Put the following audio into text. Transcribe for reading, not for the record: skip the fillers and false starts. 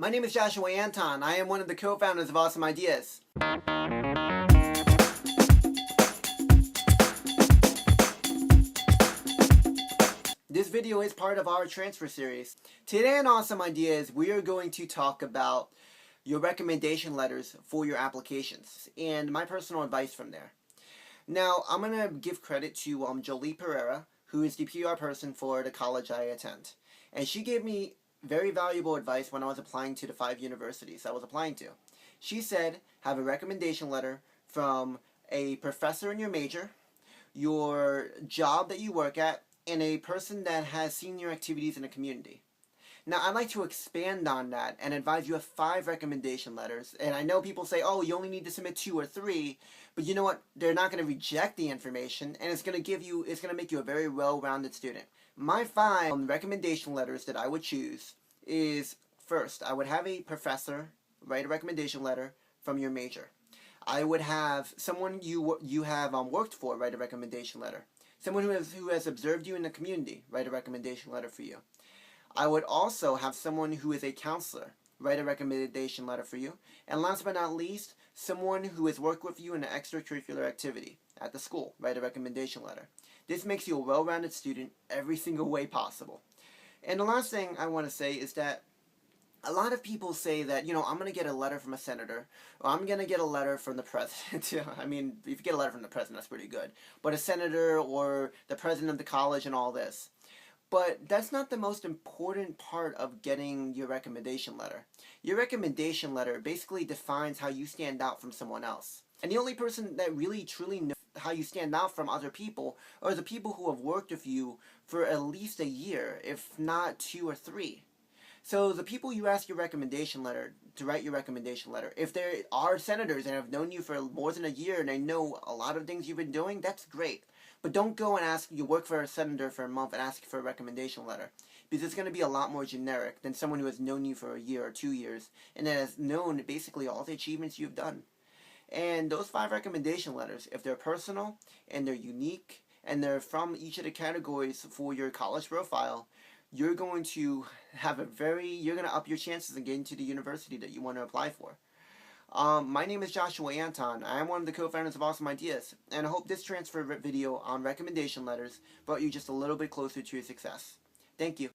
My name is Joshua Anton. I am one of the co-founders of Awesome Ideas. This video is part of our transfer series. Today on Awesome Ideas, we are going to talk about your recommendation letters for your applications and my personal advice from there. Now, I'm going to give credit to Jolie Pereira, who is the PR person for the college I attend. And she gave me very valuable advice when I was applying to the 5 universities I was applying to. She said, have a recommendation letter from a professor in your major, your job that you work at, and a person that has senior activities in the community. Now, I'd like to expand on that and advise you of 5 recommendation letters. And I know people say, oh, you only need to submit 2 or 3, but you know what? They're not going to reject the information, and it's going to make you a very well-rounded student. My 5 recommendation letters that I would choose is, first, I would have a professor write a recommendation letter from your major. I would have someone you have worked for write a recommendation letter. Someone who has observed you in the community write a recommendation letter for you. I would also have someone who is a counselor write a recommendation letter for you. And last but not least, someone who has worked with you in an extracurricular activity at the school write a recommendation letter. This makes you a well-rounded student every single way possible. And the last thing I want to say is that a lot of people say that, I'm going to get a letter from a senator, or I'm going to get a letter from the president. I mean, if you get a letter from the president, that's pretty good. But a senator or the president of the college and all this. But that's not the most important part of getting your recommendation letter. Your recommendation letter basically defines how you stand out from someone else. And the only person that really truly knows how you stand out from other people are the people who have worked with you for at least a year, if not 2 or 3. So the people you ask your recommendation letter to write your recommendation letter, if there are senators and have known you for more than a year and they know a lot of things you've been doing, that's great. But don't go and you work for a senator for a month and ask for a recommendation letter, because it's going to be a lot more generic than someone who has known you for a year or 2 years and has known basically all the achievements you've done. And those 5 recommendation letters, if they're personal and they're unique and they're from each of the categories for your college profile, you're going to up your chances of getting to the university that you want to apply for. My name is Joshua Anton. I am one of the co-founders of Awesome Ideas, and I hope this transfer video on recommendation letters brought you just a little bit closer to your success. Thank you.